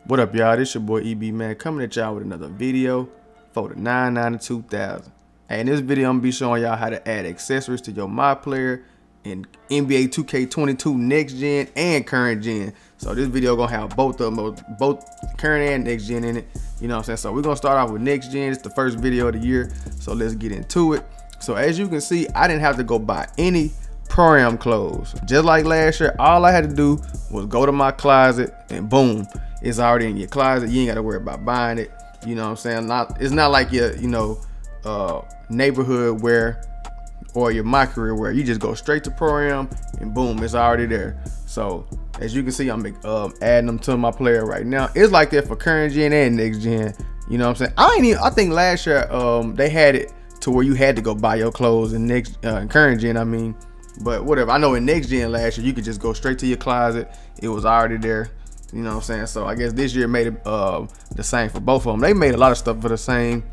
What up, y'all? This your boy EB, man, coming at y'all with another video for the 9/90/2000. And in this video, I'm gonna be showing y'all how to add accessories to your MyPlayer in NBA 2K22 next gen and current gen. So this video gonna have both of them, both current and next gen in it. You know what I'm saying? So we're gonna start off with next gen. It's the first video of the year, so let's get into it. So as you can see, I didn't have to go buy any ProAm clothes. Just like last year, all I had to do was go to my closet and boom, it's already in your closet. You ain't got to worry about buying it. You know what I'm saying? It's not like your neighborhood wear or your MyCareer wear. You just go straight to ProAm and boom, it's already there. So as you can see, I'm adding them to my player right now. It's like that for current gen and next gen. You know what I'm saying? I think last year they had it to where you had to go buy your clothes in current gen. I mean, but whatever. I know in next gen last year you could just go straight to your closet. It was already there. You know what I'm saying? So I guess this year made it the same for both of them. They made a lot of stuff for the same.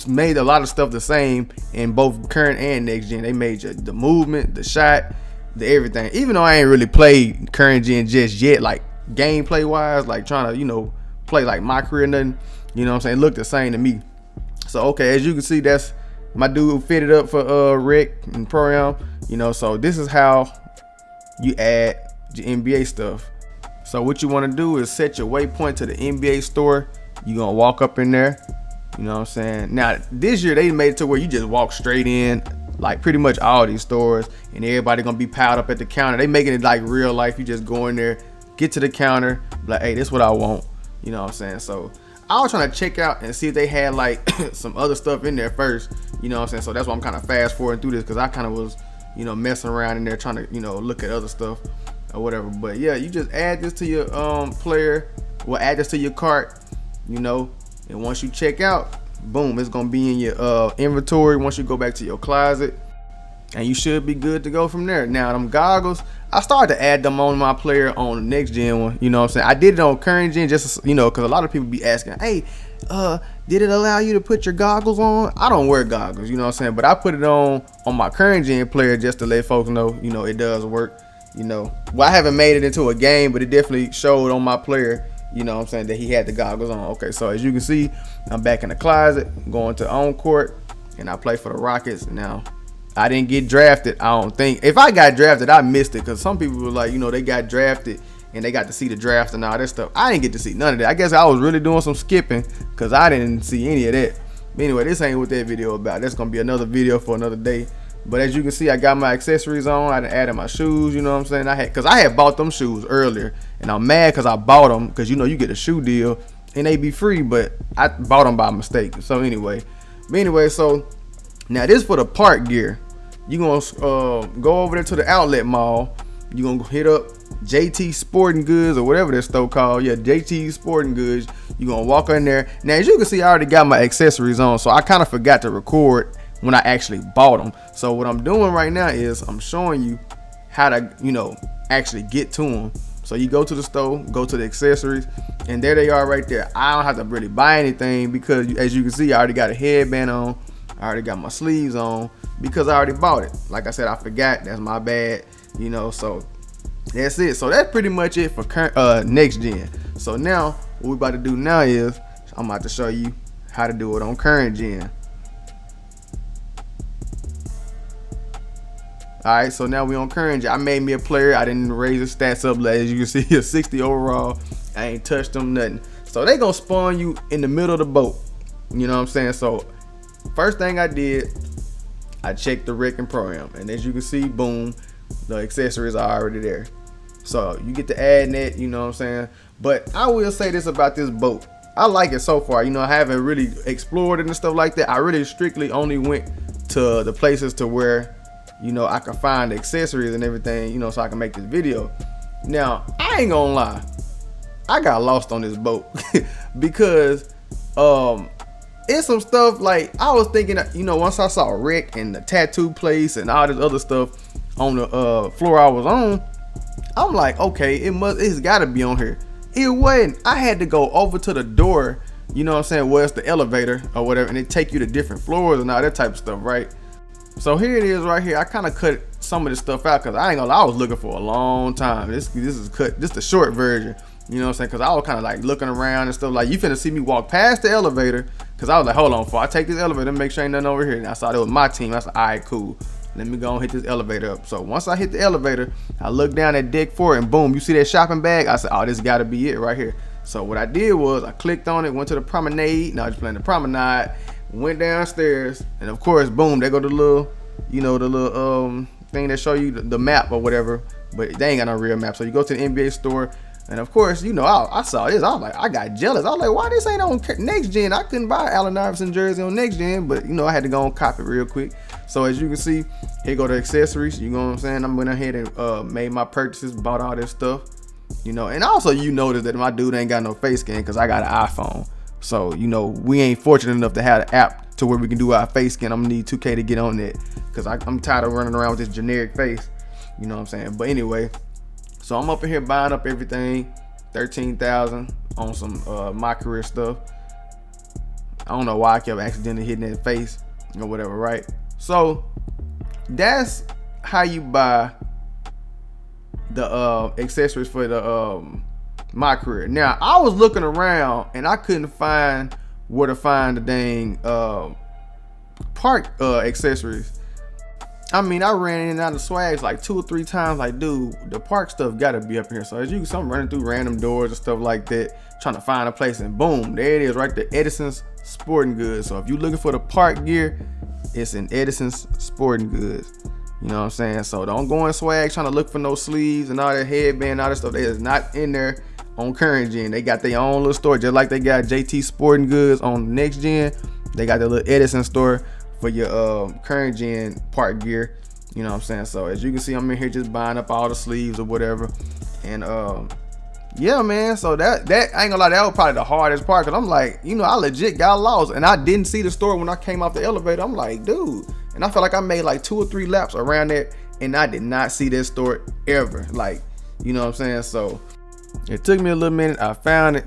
Made a lot of stuff the same in both current and next gen. They made the movement, the shot, the everything. Even though I ain't really played current gen just yet, like gameplay wise, like trying to play like MyCareer nothing. You know what I'm saying? It looked the same to me. So okay, as you can see, that's my dude fitted up for Rick and ProAm. So this is how you add your NBA stuff. So what you want to do is set your waypoint to the NBA store. You're gonna walk up in there. You know what I'm saying? Now this year they made it to where you just walk straight in, like pretty much all these stores, and everybody gonna be piled up at the counter. They making it like real life. You just go in there, get to the counter, like, hey, this is what I want. You know what I'm saying? So I was trying to check out and see if they had like some other stuff in there first. You know what I'm saying? So that's why I'm kind of fast forwarding through this, because I kind of was messing around in there trying to look at other stuff or whatever. But yeah, you just add this to your player, or add this to your cart, and once you check out, boom, it's gonna be in your inventory once you go back to your closet, and you should be good to go from there. Now them goggles, I started to add them on my player on the next gen one. You know what I'm saying? I did it on current gen just because a lot of people be asking, hey, did it allow you to put your goggles on? I don't wear goggles, you know what I'm saying? But I put it on my current gen player just to let folks know, it does work. Well, I haven't made it into a game, but it definitely showed on my player, you know what I'm saying, that he had the goggles on. Okay, so as you can see, I'm back in the closet, going to on court, and I play for the Rockets. Now, I didn't get drafted, I don't think. If I got drafted, I missed it, because some people were like, they got drafted and they got to see the draft and all that stuff. I didn't get to see none of that. I guess I was really doing some skipping, because I didn't see any of that. But anyway, this ain't what that video about. That's going to be another video for another day. But as you can see, I got my accessories on. I added my shoes, you know what I'm saying? Because I had bought them shoes earlier, and I'm mad because I bought them, because you get a shoe deal and they be free, but I bought them by mistake. So anyway, so now this for the park gear. You gonna go over there to the outlet mall. You gonna hit up JT Sporting Goods or whatever that store called. Yeah, JT Sporting Goods. You gonna walk in there. Now as you can see, I already got my accessories on, so I kind of forgot to record when I actually bought them. So what I'm doing right now is I'm showing you how to actually get to them. So you go to the store, go to the accessories, and there they are right there. I don't have to really buy anything, because as you can see, I already got a headband on, I already got my sleeves on, because I already bought it. Like I said, I forgot. That's my bad. So that's it. So that's pretty much it for next gen. So now what we about to do now is I'm about to show you how to do it on current gen. Alright, so now we on current gen. I made me a player. I didn't raise the stats up. As you can see, a 60 overall. I ain't touched them, nothing. So they gonna spawn you in the middle of the boat. You know what I'm saying? So first thing I did, I checked the Rick and ProAm, and as you can see, boom, the accessories are already there. So you get to add that, you know what I'm saying? But I will say this about this boat. I like it so far. I haven't really explored it and stuff like that. I really strictly only went to the places to where I can find the accessories and everything, so I can make this video. Now, I ain't gonna lie, I got lost on this boat because it's some stuff like I was thinking, once I saw Rick and the tattoo place and all this other stuff on the floor I was on, I'm like, okay, it's gotta be on here. It wasn't. I had to go over to the door, you know what I'm saying, where it's the elevator or whatever, and it take you to different floors and all that type of stuff, right? So here it is right here. I kind of cut some of this stuff out because I ain't gonna lie, I was looking for a long time. This is cut, just the short version. You know what I'm saying? Because I was kind of like looking around and stuff. Like, you finna see me walk past the elevator. Because I was like, hold on, before I take this elevator, make sure ain't nothing over here. And I saw that was my team. I was like, all right, cool. Let me go and hit this elevator up. So once I hit the elevator, I looked down at deck 4 and boom, you see that shopping bag? I said, oh, this gotta be it right here. So what I did was I clicked on it, went to the promenade. Now I was playing the promenade, went downstairs, and of course, boom, they go to the little, you know, the little thing that show you the map or whatever. But they ain't got no real map. So you go to the NBA store. And of course, you know, I saw this. I was like, I got jealous. I was like, why this ain't on next gen? I couldn't buy Allen Iverson jersey on next gen, but you know, I had to go and cop it real quick. So as you can see, here go the accessories. You know what I'm saying? I went ahead and made my purchases, bought all this stuff. You know, and also you notice that my dude ain't got no face scan because I got an iPhone. So you know, we ain't fortunate enough to have an app to where we can do our face scan. I'm gonna need 2K to get on that because I'm tired of running around with this generic face. You know what I'm saying? But anyway. So I'm up in here buying up everything, 13,000 on some MyCareer stuff. I don't know why I kept accidentally hitting that face or whatever, right? So that's how you buy the accessories for the MyCareer. Now I was looking around and I couldn't find where to find the dang park accessories. I mean, I ran in and out of swags like 2 or 3 times. Like, dude, the park stuff gotta be up here. So as you can see, I'm running through random doors and stuff like that, trying to find a place, and boom, there it is, right there, Edison's Sporting Goods. So if you're looking for the park gear, it's in Edison's Sporting Goods. You know what I'm saying? So don't go in swag trying to look for no sleeves and all that headband, all that stuff. They is not in there on current gen. They got their own little store, just like they got JT Sporting Goods on next gen. They got their little Edison store for your current gen park gear. You know what I'm saying? So as you can see, I'm in here just buying up all the sleeves or whatever. And yeah, man, so that I ain't gonna lie, that was probably the hardest part, because I'm like, you know, I legit got lost and I didn't see the store when I came off the elevator. I'm like, dude, and I felt like I made like 2 or 3 laps around there and I did not see this store ever. Like, you know what I'm saying? So it took me a little minute. I found it.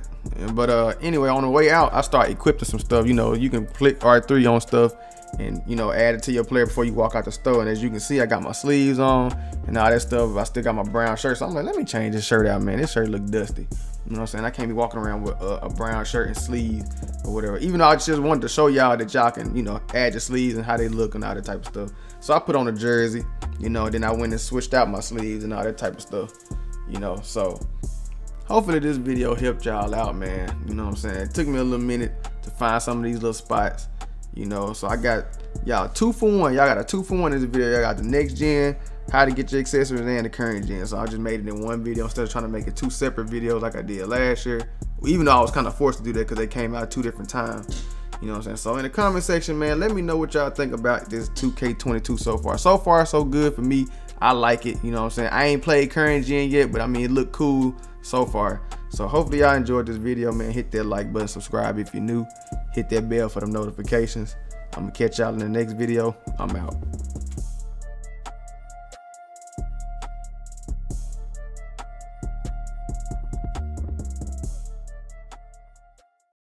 But anyway, on the way out, I started equipping some stuff. You know, you can click R3 on stuff and, you know, add it to your player before you walk out the store. And as you can see, I got my sleeves on and all that stuff. I still got my brown shirt. So I'm like, let me change this shirt out, man. This shirt look dusty. You know what I'm saying? I can't be walking around with a brown shirt and sleeves or whatever. Even though I just wanted to show y'all that y'all can, you know, add your sleeves and how they look and all that type of stuff. So I put on a jersey, you know, then I went and switched out my sleeves and all that type of stuff, you know. So hopefully this video helped y'all out, man. You know what I'm saying? It took me a little minute to find some of these little spots, you know. So I got y'all 2 for 1. Y'all got a 2 for 1 in this video. Y'all got the next gen, how to get your accessories, and the current gen. So I just made it in one video instead of trying to make it 2 separate videos like I did last year. Even though I was kind of forced to do that because they came out 2 different times. You know what I'm saying? So in the comment section, man, let me know what y'all think about this 2K22 so far. So far, so good for me. I like it. You know what I'm saying? I ain't played current gen yet, but I mean, it looked cool so far. So hopefully y'all enjoyed this video, man. Hit that like button, subscribe if you're new, hit that bell for them notifications. I'm gonna catch y'all in the next video. I'm out.